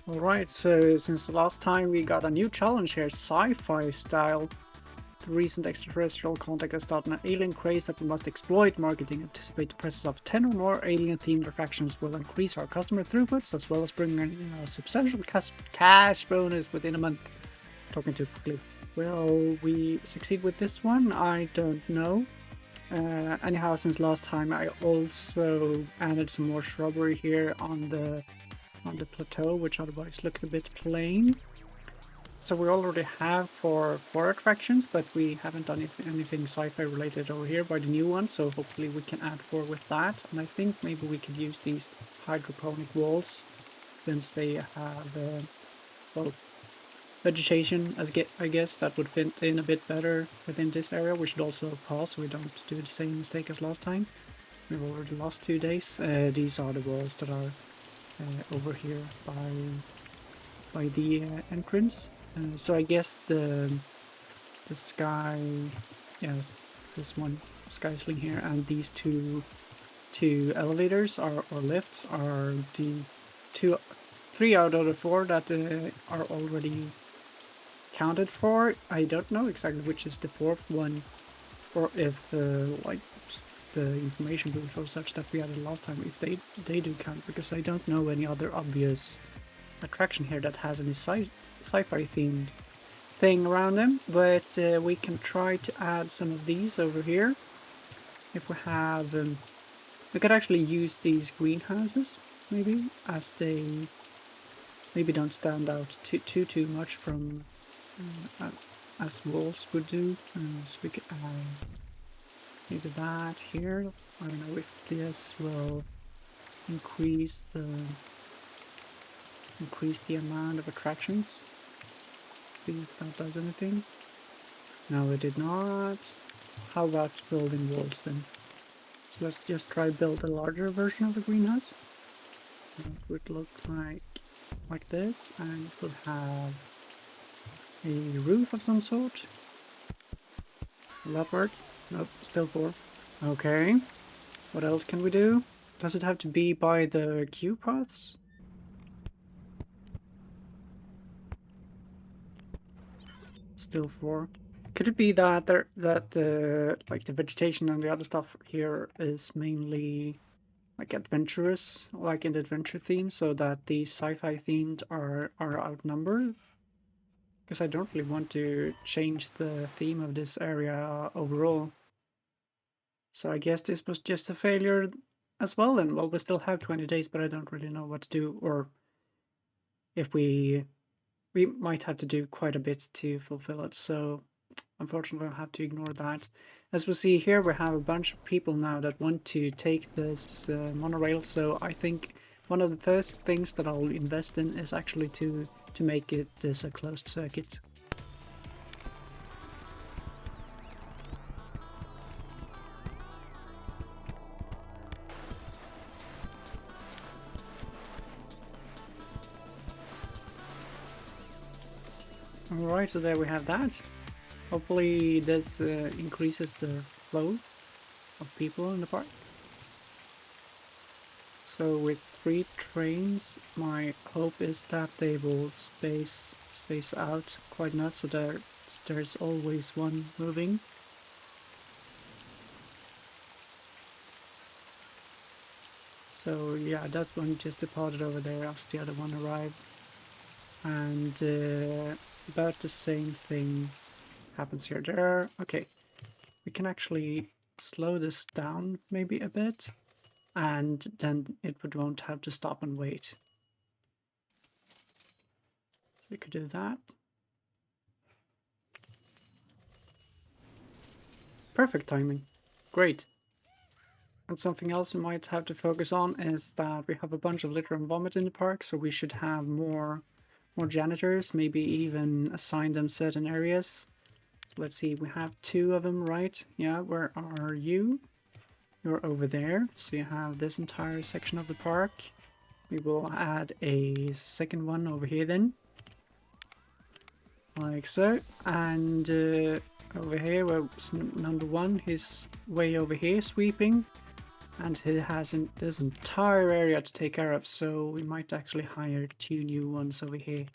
Alright, so since the last time we got a new challenge here, sci-fi style. The recent extraterrestrial contact has started an alien craze that we must exploit. Marketing anticipate the presence of 10 or more alien-themed attractions will increase our customer throughputs as well as bring in a substantial cash bonus within a month. Talking too quickly. Will we succeed with this one? I don't know. Anyhow, since last time I also added some more shrubbery here on the plateau, which otherwise looked a bit plain. So we already have four attractions, but we haven't done anything sci-fi related over here by the new one, so hopefully we can add 4 with that. And I think maybe we could use these hydroponic walls, since they have, well, vegetation, I guess, that would fit in a bit better within this area. We should also pause so we don't do the same mistake as last time. We've already lost 2 days. These are the walls that are over here by the entrance. So I guess the sky, yes, this one sky sling here, and these two elevators or lifts are the 3 out of the 4 that are already counted for. I don't know exactly which is the 4th one, or if like the information booth or such that we added last time, if they do count, because I don't know any other obvious attraction here that has any sci-fi themed thing around them, but we can try to add some of these over here. If we have, we could actually use these greenhouses maybe, as they maybe don't stand out too much from as walls would do. So we could add maybe that here. I don't know if this will increase the amount of attractions. See if that does anything. No, it did not. How about building walls then? So let's just try build a larger version of the greenhouse. It would look like this, and it would have a roof of some sort. Will that work? Nope, still 4. Okay. What else can we do? Does it have to be by the queue paths? Still 4. Could it be that like the vegetation and the other stuff here is mainly like adventurous, like in the adventure theme, so that the sci-fi themed are outnumbered? Because I don't really want to change the theme of this area overall. So I guess this was just a failure as well then. Well, we still have 20 days, but I don't really know what to do, or if we might have to do quite a bit to fulfill it. So unfortunately, I'll have to ignore that. As we see here, we have a bunch of people now that want to take this monorail, so I think one of the first things that I'll invest in is actually to make it this a closed circuit. Alright, so there we have that. Hopefully this increases the flow of people in the park. So with 3 trains, my hope is that they will space out quite enough so there's always one moving. So yeah, that one just departed over there as the other one arrived. And about the same thing happens here. Okay, we can actually slow this down maybe a bit, and then won't have to stop and wait. So we could do that. Perfect timing. Great. And something else we might have to focus on is that we have a bunch of litter and vomit in the park, so we should have more janitors, maybe even assign them certain areas. So let's see, we have 2 of them, right? Yeah, where are you? You're over there. So you have this entire section of the park. We will add a second one over here then. Like so. And over here, where number 1 is way over here sweeping. And he has this entire area to take care of, so we might actually hire 2 new ones over here.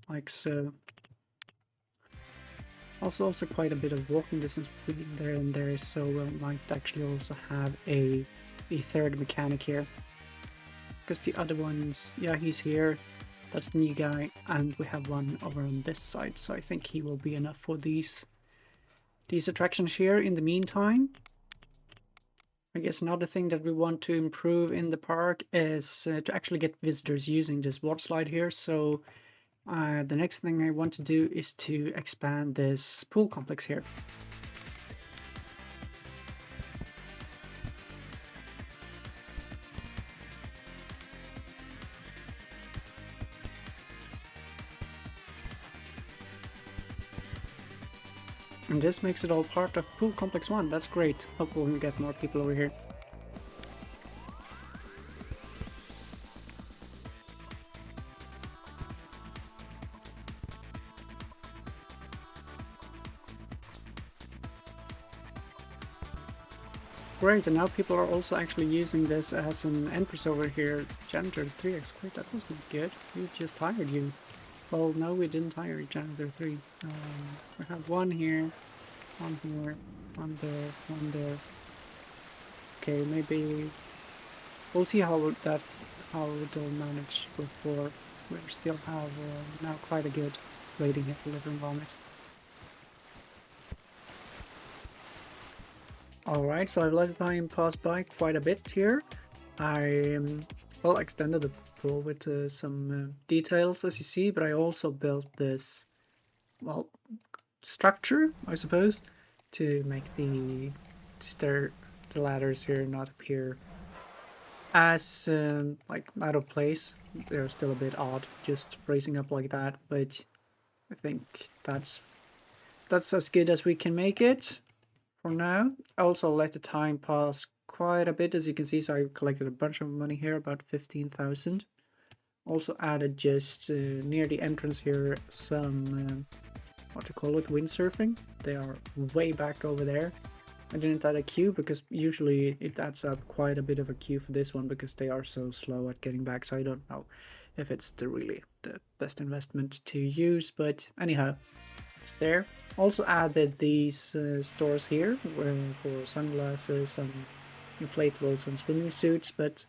Like so. Also quite a bit of walking distance between there and there, so we might actually also have a third mechanic here. Because the other ones, yeah, he's here. That's the new guy, and we have one over on this side, so I think he will be enough for these attractions here. In the meantime, I guess another thing that we want to improve in the park is to actually get visitors using this water slide here. So the next thing I want to do is to expand this pool complex here. And this makes it all part of Pool Complex 1. That's great. Hopefully we'll get more people over here. Great, and now people are also actually using this as an entrance over here. Janitor 3x, great, that was not good. We just hired you. Well, no, we didn't hire Janitor 3. We have one here, one here, one there, one there. Okay, maybe we'll see how it'll manage before we still have now quite a good rating here for liver environment. Alright, so I've let the time pass by quite a bit here. I well extended the pool with some details, as you see, but I also built this, well, structure, I suppose, to make the ladders here not appear as like out of place. They're still a bit odd, just raising up like that, but I think that's as good as we can make it for now. I also let the time pass quite a bit, as you can see, so I collected a bunch of money here, about 15,000. Also added just near the entrance here some, what to call it, windsurfing. They are way back over there. I didn't add a queue because usually it adds up quite a bit of a queue for this one because they are so slow at getting back, so I don't know if it's really the best investment to use, but anyhow, it's there. Also added these stores here for sunglasses and inflatables and swimming suits, but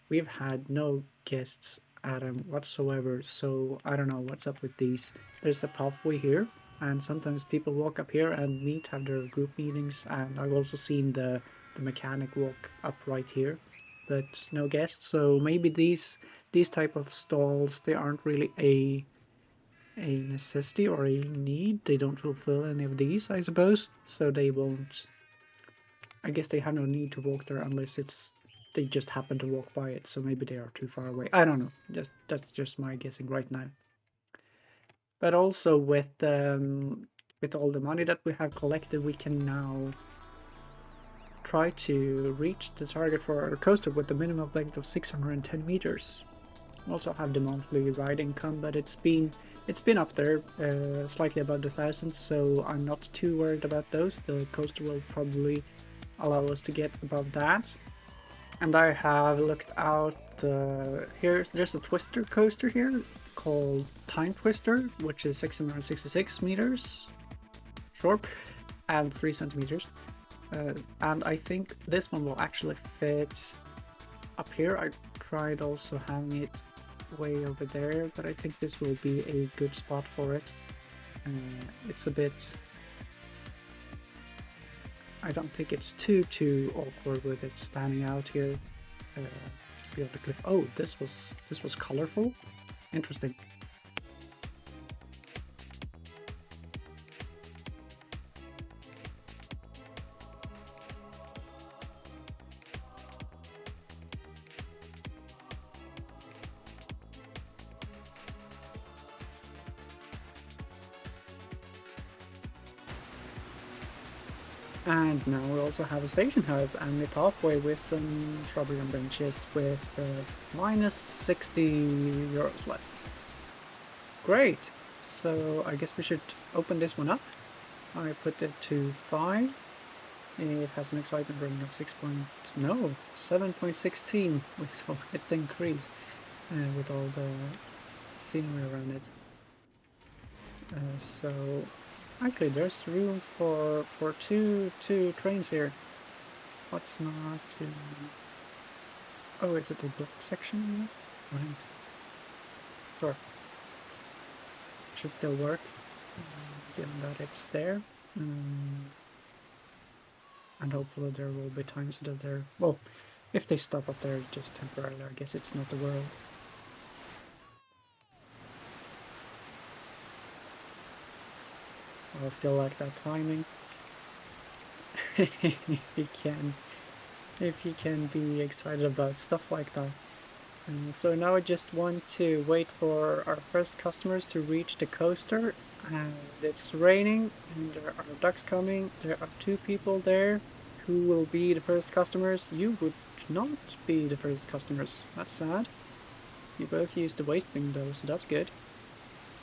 we've had no guests at them whatsoever, so I don't know what's up with these. There's a pathway here, and sometimes people walk up here and meet, have their group meetings, and I've also seen the mechanic walk up right here, but no guests. So maybe these type of stalls, they aren't really a necessity or a need. They don't fulfill any of these, I suppose, so they won't. I guess they have no need to walk there unless they just happen to walk by it, so maybe they are too far away. I don't know. That's just my guessing right now. But also with all the money that we have collected, we can now try to reach the target for our coaster with the minimum length of 610 meters. Also have the monthly ride income, but it's been up there, slightly above the 1,000, so I'm not too worried about those. The coaster will probably allow us to get above that. And I have looked out there's a twister coaster here called Time Twister, which is 666 meters short and 3 centimeters. And I think this one will actually fit up here. I tried also having it way over there, but I think this will be a good spot for it. It's a bit, I don't think it's too awkward with it standing out here beyond the cliff. Oh, this was colorful. Interesting. And now we also have a station house and a pathway with some shrubbery and benches with minus 60 euros left. Great! So I guess we should open this one up. I put it to 5. It has an excitement rating of 7.16, so it increased with all the scenery around it. So actually there's room for two trains here. What's not oh, is it a block section? Right. Sure. Should still work, given that it's there. And hopefully there will be times that they're, well, if they stop up there just temporarily, I guess it's not the world. I still like that timing. if you can be excited about stuff like that. So now I just want to wait for our first customers to reach the coaster, and it's raining and there are ducks coming. There are 2 people there. Who will be the first customers? You would not be the first customers. That's sad. You both used the waste bin though, so that's good.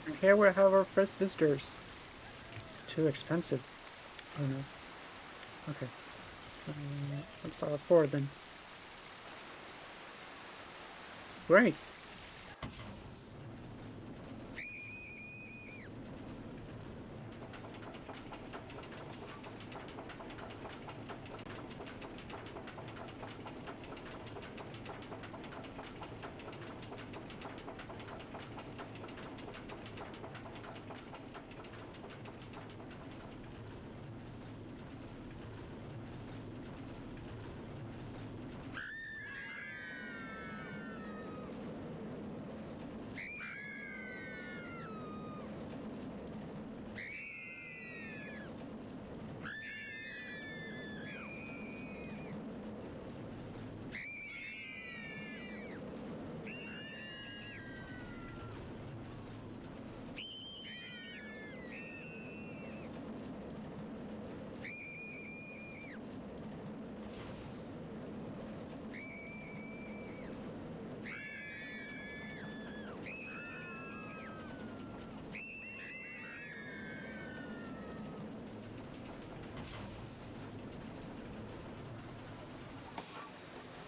And here we have our first visitors. Too expensive. Oh no. Okay. Let's start at 4 then. Great.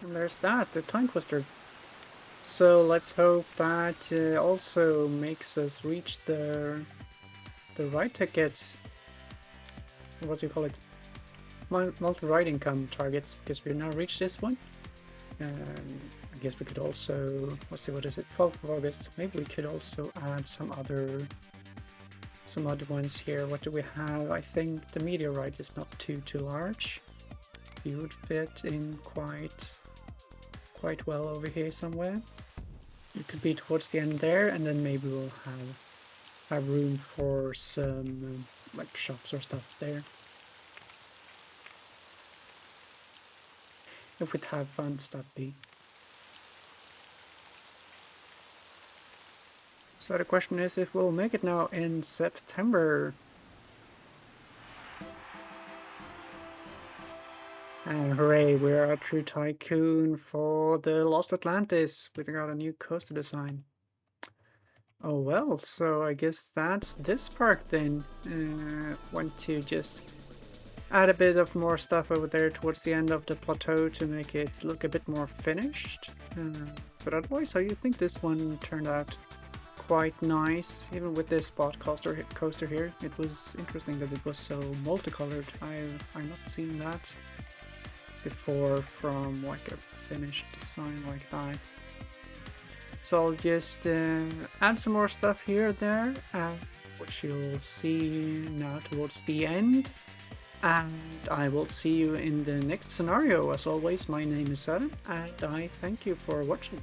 And there's that, the time twister. So let's hope that also makes us reach the ride ticket. What do you call it? Multi-ride income targets, because we've now reached this one. I guess we could also, let's see, what is it? 12th of August. Maybe we could also add some other ones here. What do we have? I think the meteorite is not too have you would fit in quite well over here somewhere. It could be towards the end there, and then maybe we'll have room for some like shops or stuff there. If we'd have fun, that'd be. So the question is if we'll make it now in September. And hooray, we're a true Tycoon for the Lost Atlantis. We got a new coaster design. Oh well, so I guess that's this part then. Want to just add a bit of more stuff over there towards the end of the plateau to make it look a bit more finished. But otherwise, I think this one turned out quite nice, even with this spot coaster here. It was interesting that it was so multicolored. I've not seen that before from like a finished design like that. So I'll just add some more stuff here and there, which you'll see now towards the end. And I will see you in the next scenario. As always, my name is Søren, and I thank you for watching.